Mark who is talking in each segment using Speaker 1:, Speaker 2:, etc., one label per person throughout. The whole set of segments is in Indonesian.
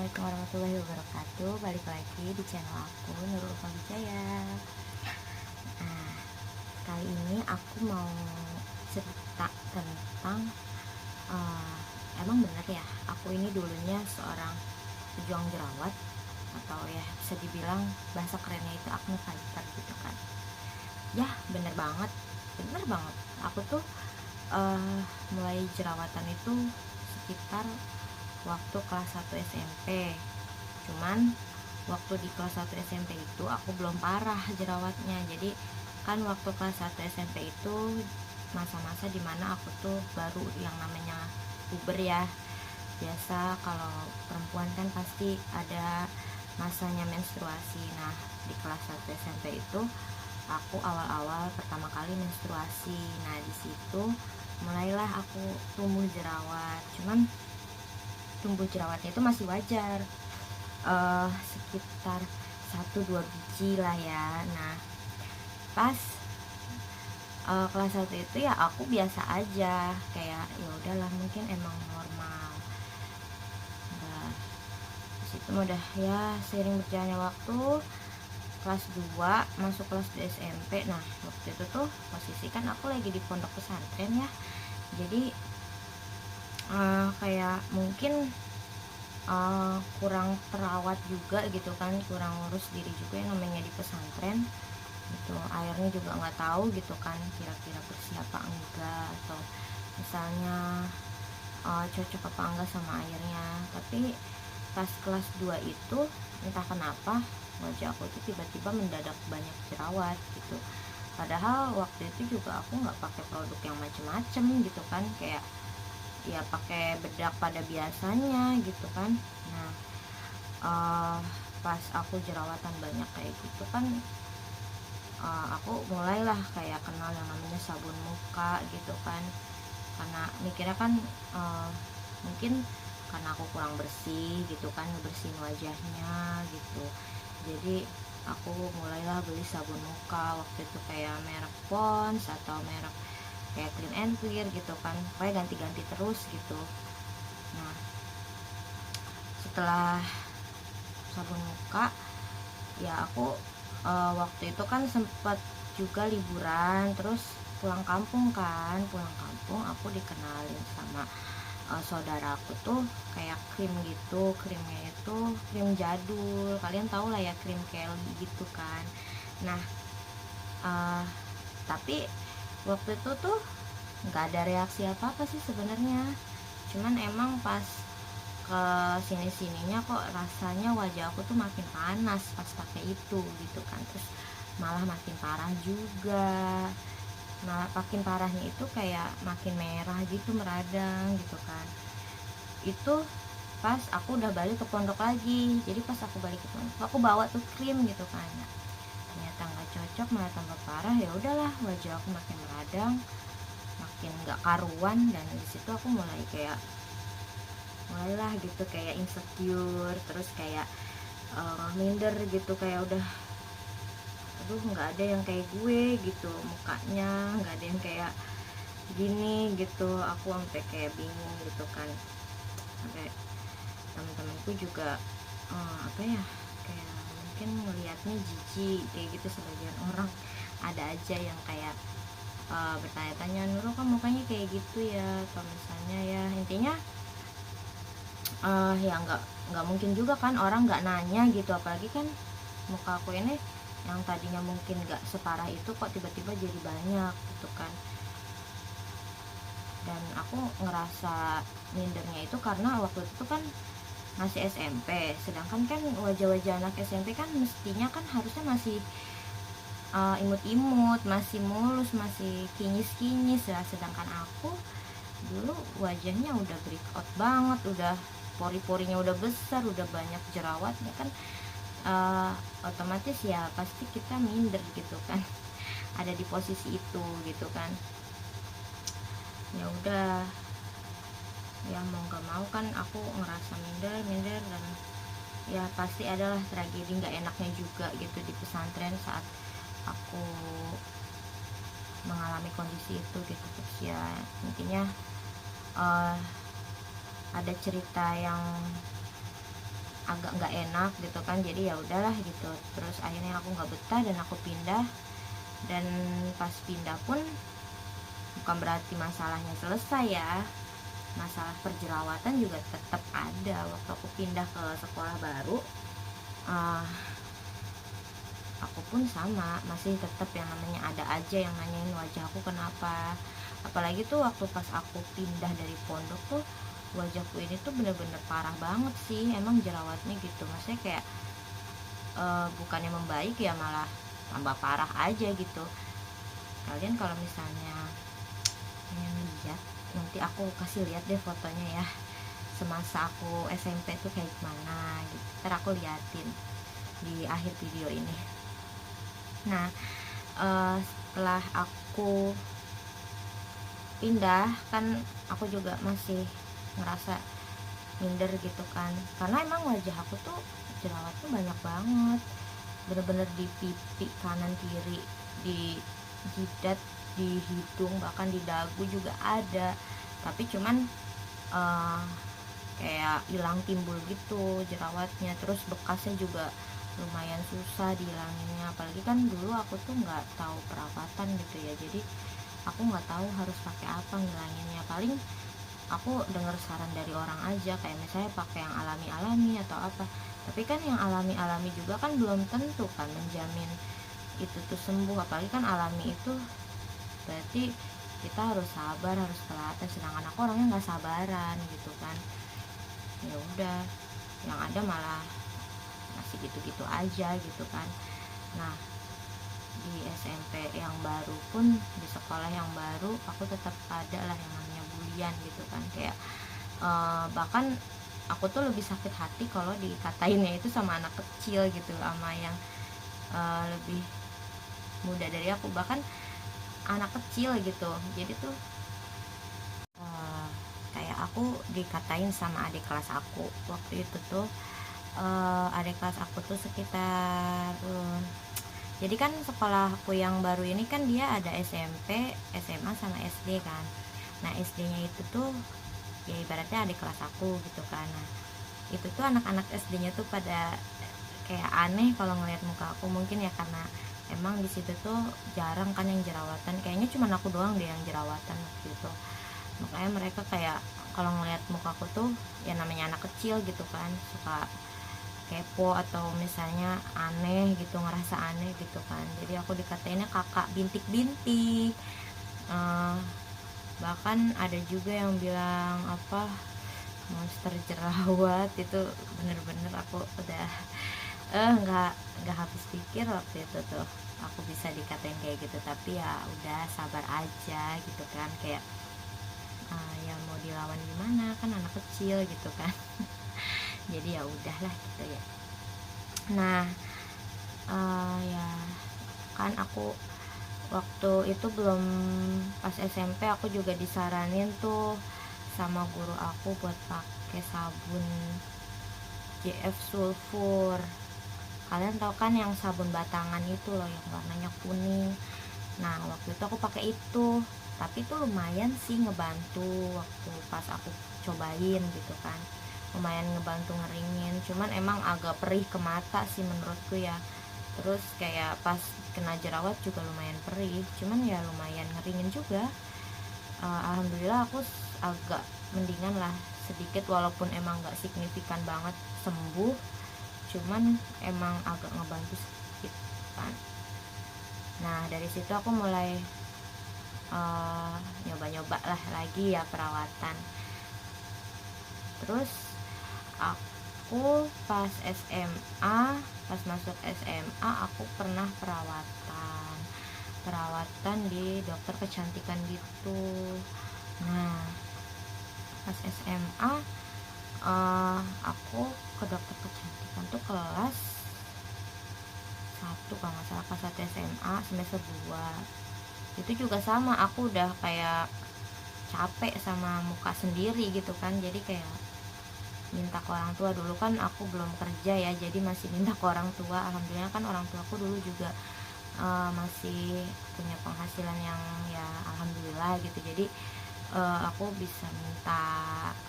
Speaker 1: Assalamualaikum warahmatullahi wabarakatuh. Balik lagi di channel aku, Nurul Wijaya. Nah, kali ini aku mau cerita tentang uh, emang bener ya, aku ini dulunya seorang pejuang jerawat, atau ya bisa dibilang bahasa kerennya itu acne fighter gitu kan. Ya bener banget, aku tuh mulai jerawatan itu sekitar waktu kelas 1 SMP. Cuman waktu di kelas 1 SMP itu aku belum parah jerawatnya. Jadi kan waktu kelas 1 SMP itu masa-masa dimana aku tuh baru yang namanya puber ya. Biasa kalau perempuan kan pasti ada masanya menstruasi. Nah, di kelas 1 SMP itu aku awal-awal pertama kali menstruasi. Nah, di situ mulailah aku tumbuh jerawat. Cuman tumbuh jerawatnya itu masih wajar, sekitar 1-2 biji lah ya. Nah, pas kelas 1 itu ya aku biasa aja, kayak ya udahlah mungkin emang normal. Nah, disitu udah ya seiring berjalannya waktu, kelas 2 masuk kelas 2 SMP. Nah, waktu itu tuh posisi kan aku lagi di pondok pesantren ya. Jadi kayak mungkin kurang terawat juga gitu kan, kurang ngurus diri juga yang namanya di pesantren gitu. Airnya juga nggak tahu gitu kan, kira-kira bersih apa enggak, atau misalnya cocok apa enggak sama airnya. Tapi pas kelas 2 itu entah kenapa wajah aku itu tiba-tiba mendadak banyak jerawat gitu. Padahal waktu itu juga aku nggak pakai produk yang macem-macem gitu kan, kayak ya pakai bedak pada biasanya gitu kan. Nah, pas aku jerawatan banyak kayak gitu kan, aku mulailah kayak kenal yang namanya sabun muka gitu kan, karena mikirnya kan mungkin karena aku kurang bersih gitu kan, ngebersihin wajahnya gitu. Jadi aku mulailah beli sabun muka waktu itu, kayak merek Pond's atau merek kayak Clean and Clear gitu kan, pokoknya ganti-ganti terus gitu. Nah, setelah sabun muka ya aku waktu itu kan sempat juga liburan, terus pulang kampung aku dikenalin sama saudaraku tuh kayak krim gitu. Krimnya itu krim jadul, kalian tahu lah ya, krim Kelly gitu kan. Nah, tapi waktu itu tuh nggak ada reaksi apa apa sih sebenarnya. Cuman emang pas ke sini-sininya kok rasanya wajah aku tuh makin panas pas pakai itu gitu kan. Terus malah makin parah juga. Nah, makin parahnya itu kayak makin merah gitu, meradang gitu kan. Itu pas aku udah balik ke pondok lagi. Jadi pas aku balik ke pondok aku bawa tuh krim gitu kan. Nah, ternyata nggak cocok, malah tambah parah. Ya udahlah, wajah aku makin meradang, makin nggak karuan. Dan disitu aku mulailah gitu kayak insecure, terus kayak minder gitu, kayak udah aduh nggak ada yang kayak gue gitu, mukanya nggak ada yang kayak gini gitu. Aku sampai kayak bingung gitu kan, sampai teman-temanku juga apa ya, kayak mungkin ngelihatnya jijik kayak gitu. Sebagian orang ada aja yang kayak bertanya-tanya, Nurul kan mukanya kayak gitu ya, atau misalnya ya intinya ya nggak mungkin juga kan orang nggak nanya gitu. Apalagi kan muka aku ini yang tadinya mungkin nggak separah itu kok tiba-tiba jadi banyak gitu kan. Dan aku ngerasa mindernya itu karena waktu itu kan masih SMP, sedangkan kan wajah-wajah anak SMP kan mestinya kan harusnya masih imut-imut, masih mulus, masih kinyis-kinyis ya. Sedangkan aku dulu wajahnya udah breakout banget, udah pori-porinya udah besar, udah banyak jerawatnya kan. Otomatis ya pasti kita minder gitu kan, ada di posisi itu gitu kan. Ya udah, ya mau nggak mau kan aku ngerasa minder dan ya pasti adalah tragedi nggak enaknya juga gitu di pesantren saat aku mengalami kondisi itu gitu. Terus ya intinya ada cerita yang agak nggak enak gitu kan, jadi ya udahlah gitu. Terus akhirnya aku nggak betah dan aku pindah. Dan pas pindah pun bukan berarti masalahnya selesai ya, masalah perjerawatan juga tetap ada. Waktu aku pindah ke sekolah baru, uh, aku pun sama, masih tetap yang namanya ada aja yang nanyain wajah aku kenapa. Apalagi tuh waktu pas aku pindah dari pondok tuh, wajahku ini tuh bener-bener parah banget sih emang jerawatnya gitu. Maksudnya kayak bukannya membaik ya, malah tambah parah aja gitu. Kalian kalau misalnya pengen lihat, nanti aku kasih lihat deh fotonya ya, semasa aku SMP tuh kayak gimana gitu. Ntar aku liatin di akhir video ini. Nah, setelah aku pindah kan, aku juga masih ngerasa minder gitu kan, karena emang wajah aku tuh jerawatnya banyak banget, bener-bener di pipi kanan kiri, di jidat, di hidung, bahkan di dagu juga ada. Tapi cuman kayak hilang timbul gitu jerawatnya. Terus bekasnya juga lumayan susah dihilanginnya, apalagi kan dulu aku tuh nggak tahu perawatan gitu ya, jadi aku nggak tahu harus pakai apa ngilanginnya. Paling aku dengar saran dari orang aja, kayak misalnya pakai yang alami-alami atau apa. Tapi kan yang alami-alami juga kan belum tentu kan menjamin itu tuh sembuh. Apalagi kan alami itu berarti kita harus sabar, harus telaten, sedangkan aku orangnya nggak sabaran gitu kan. Ya udah, yang ada malah masih gitu-gitu aja gitu kan. Nah, di SMP yang baru pun, di sekolah yang baru, aku tetap ada lah yang namanya bulian gitu kan. Kayak bahkan aku tuh lebih sakit hati kalau dikatainnya itu sama anak kecil gitu, sama yang lebih muda dari aku, bahkan anak kecil gitu. Jadi tuh kayak aku dikatain sama adik kelas aku waktu itu tuh. Adik kelas aku tuh sekitar jadi kan sekolahku yang baru ini kan dia ada SMP, SMA sama SD kan. Nah, SD-nya itu tuh ya ibaratnya adik kelas aku gitu kan. Nah, itu tuh anak-anak SD-nya tuh pada kayak aneh kalau ngeliat muka aku, mungkin ya karena emang di situ tuh jarang kan yang jerawatan. Kayaknya cuma aku doang deh yang jerawatan waktu itu. Makanya mereka kayak kalau ngeliat mukaku tuh, ya namanya anak kecil gitu kan, suka kepo atau misalnya aneh gitu, ngerasa aneh gitu kan. Jadi aku dikatainnya kakak bintik-bintik. Bahkan ada juga yang bilang apa, monster jerawat. Itu bener-bener aku udah nggak habis pikir waktu itu tuh aku bisa dikatain kayak gitu. Tapi ya udah, sabar aja gitu kan. Kayak ya mau dilawan gimana, kan anak kecil gitu kan. Jadi ya udahlah gitu ya. Nah, ya kan aku waktu itu belum, pas SMP aku juga disaranin tuh sama guru aku buat pakai sabun JF sulfur. Kalian tahu kan yang sabun batangan itu loh, yang warnanya kuning. Nah, waktu itu aku pakai itu, tapi itu lumayan sih ngebantu waktu pas aku cobain gitu kan. Lumayan ngebantu ngeringin, cuman emang agak perih ke mata sih menurutku ya. Terus kayak pas kena jerawat juga lumayan perih, cuman ya lumayan ngeringin juga. Alhamdulillah aku agak mendingan lah sedikit, walaupun emang gak signifikan banget sembuh, cuman emang agak ngebantu sedikit kan. Nah, dari situ aku mulai nyoba-nyoba lah lagi ya perawatan. Terus aku pas SMA, pas masuk SMA aku pernah perawatan di dokter kecantikan gitu. Nah, pas SMA aku ke dokter kecantikan tuh kelas 1 kalau nggak salah, kelas 1 SMA semester 2. Itu juga sama, aku udah kayak capek sama muka sendiri gitu kan. Jadi kayak minta ke orang tua. Dulu kan aku belum kerja ya, jadi masih minta ke orang tua. Alhamdulillah kan orang tuaku dulu juga masih punya penghasilan yang ya alhamdulillah gitu. Jadi aku bisa minta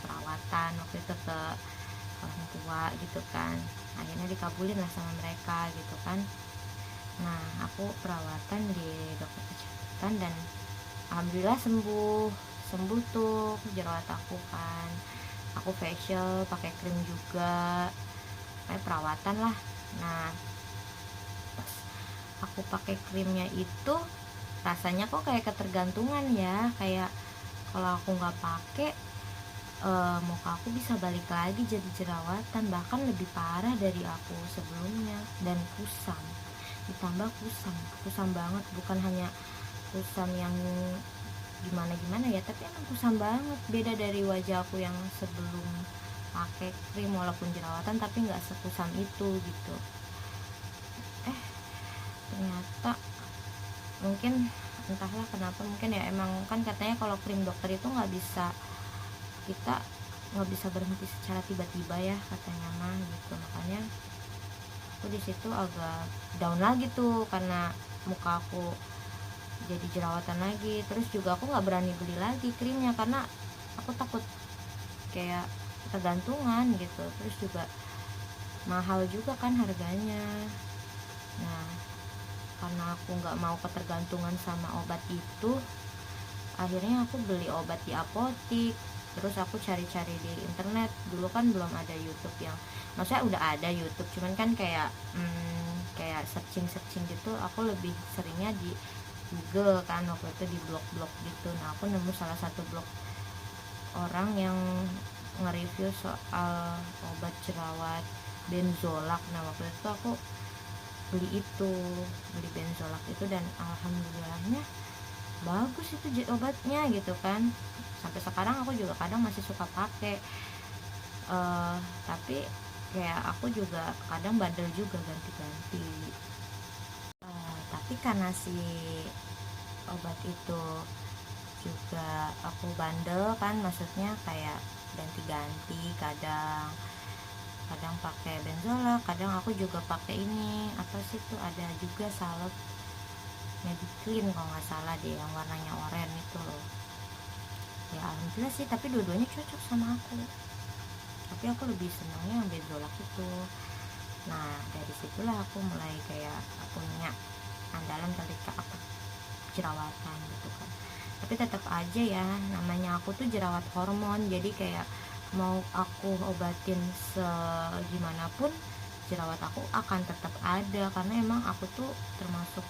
Speaker 1: perawatan waktu itu ke orang tua gitu kan. Akhirnya dikabulin lah sama mereka gitu kan. Nah aku perawatan di dokter kecantikan dan alhamdulillah sembuh tuh jerawat aku kan. Aku facial pakai krim juga, kayak perawatan lah. Nah pas aku pakai krimnya itu rasanya kok kayak ketergantungan ya, kayak kalau aku nggak pakai muka aku bisa balik lagi jadi jerawatan, bahkan lebih parah dari aku sebelumnya. Dan kusam, ditambah kusam banget, bukan hanya kusam yang gimana ya, tapi emang kusam banget, beda dari wajah aku yang sebelum pakai krim. Walaupun jerawatan tapi nggak sekusam itu gitu. Ternyata mungkin entahlah kenapa, mungkin ya emang kan katanya kalau krim dokter itu kita nggak bisa berhenti secara tiba-tiba ya katanya mah gitu. Makanya aku di situ agak down lagi tuh karena muka aku jadi jerawatan lagi. Terus juga aku nggak berani beli lagi krimnya karena aku takut kayak ketergantungan gitu. Terus juga mahal juga kan harganya. Nah karena aku nggak mau ketergantungan sama obat itu, akhirnya aku beli obat di apotik. Terus aku cari-cari di internet. Dulu kan belum ada YouTube yang, maksudnya udah ada YouTube, cuman kan kayak searching gitu. Aku lebih seringnya di Google kan waktu itu, di blog-blog gitu. Nah aku nemu salah satu blog orang yang nge-review soal obat jerawat Benzolak. Nah waktu itu aku beli Benzolak itu, dan alhamdulillahnya bagus itu obatnya gitu kan. Sampai sekarang aku juga kadang masih suka pakai, tapi kayak aku juga kadang bandel juga ganti-ganti. Tapi karena si obat itu juga aku bandel kan, maksudnya kayak ganti-ganti, kadang pakai Benzola, kadang aku juga pakai ini apa sih tuh, ada juga salep Mediclean kalau nggak salah deh, yang warnanya oranye itu loh. Ya alhamdulillah sih, tapi dua-duanya cocok sama aku, tapi aku lebih senangnya yang Benzolak itu. Nah dari situlah aku mulai kayak punya andalan ketika aku jerawatan gitu kan. Tapi tetap aja ya, namanya aku tuh jerawat hormon, jadi kayak mau aku obatin segimanapun jerawat aku akan tetap ada, karena emang aku tuh termasuk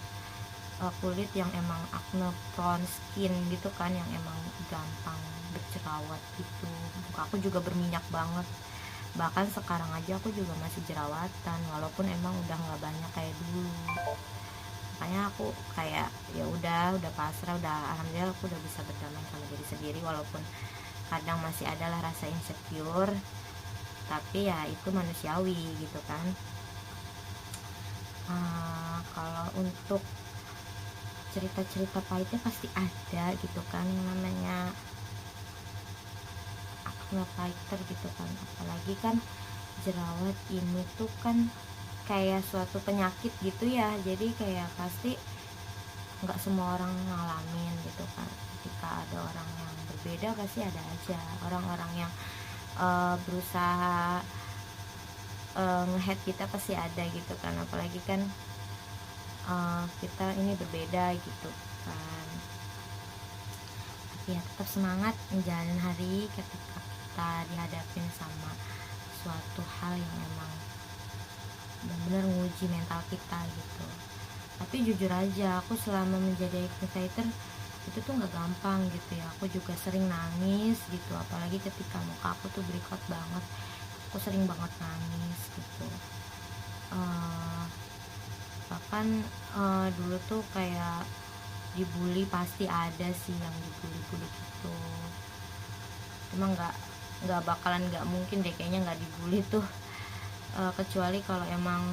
Speaker 1: kulit yang emang acne prone skin gitu kan, yang emang gampang berjerawat gitu. Muka aku juga berminyak banget, bahkan sekarang aja aku juga masih jerawatan walaupun emang udah nggak banyak kayak dulu. Makanya aku kayak ya udah pasrah, udah alhamdulillah aku udah bisa berdamai sama diri sendiri, walaupun kadang masih adalah rasa insecure, tapi ya itu manusiawi gitu kan. Kalau untuk cerita-cerita pahitnya pasti ada gitu kan, yang namanya acne fighter gitu kan. Apalagi kan jerawat ini tuh kan kayak suatu penyakit gitu ya, jadi kayak pasti nggak semua orang ngalamin gitu kan. Ketika ada orang yang berbeda, pasti ada aja orang-orang yang berusaha nge-hate kita, pasti ada gitu kan. Apalagi kan kita ini berbeda gitu kan. Tapi ya tetap semangat menjalani hari ketika kita dihadapin sama suatu hal yang emang benar-benar nguji mental kita gitu. Tapi jujur aja, aku selama menjadi acne fighter itu tuh nggak gampang gitu ya. Aku juga sering nangis gitu, apalagi ketika muka aku tuh breakout banget, aku sering banget nangis gitu. Bahkan dulu tuh kayak dibully, pasti ada sih yang dibully gitu. Emang nggak bakalan, nggak mungkin deh kayaknya nggak dibully tuh, kecuali kalau emang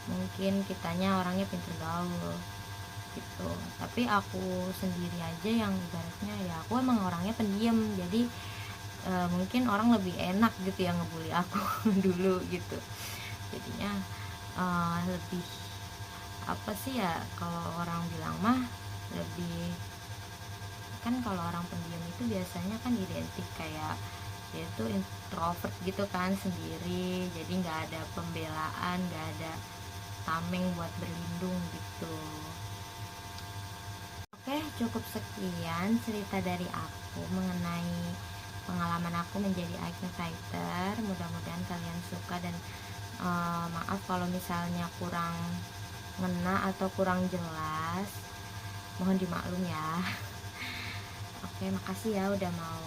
Speaker 1: mungkin kitanya orangnya pinter gaul gitu. Tapi aku sendiri aja yang ibaratnya ya aku emang orangnya pendiam, jadi mungkin orang lebih enak gitu yang ngebully aku dulu gitu. Jadinya lebih apa sih ya, kalau orang bilang mah lebih, kan kalau orang pendiam itu biasanya kan identik kayak dia tuh introvert gitu kan, sendiri, jadi nggak ada pembelaan, nggak ada tameng buat berlindung gitu. Oke, cukup sekian cerita dari aku mengenai pengalaman aku menjadi icon fighter. Mudah-mudahan kalian suka dan maaf kalau misalnya kurang ngena atau kurang jelas, mohon dimaklum ya. Oke, makasih ya udah mau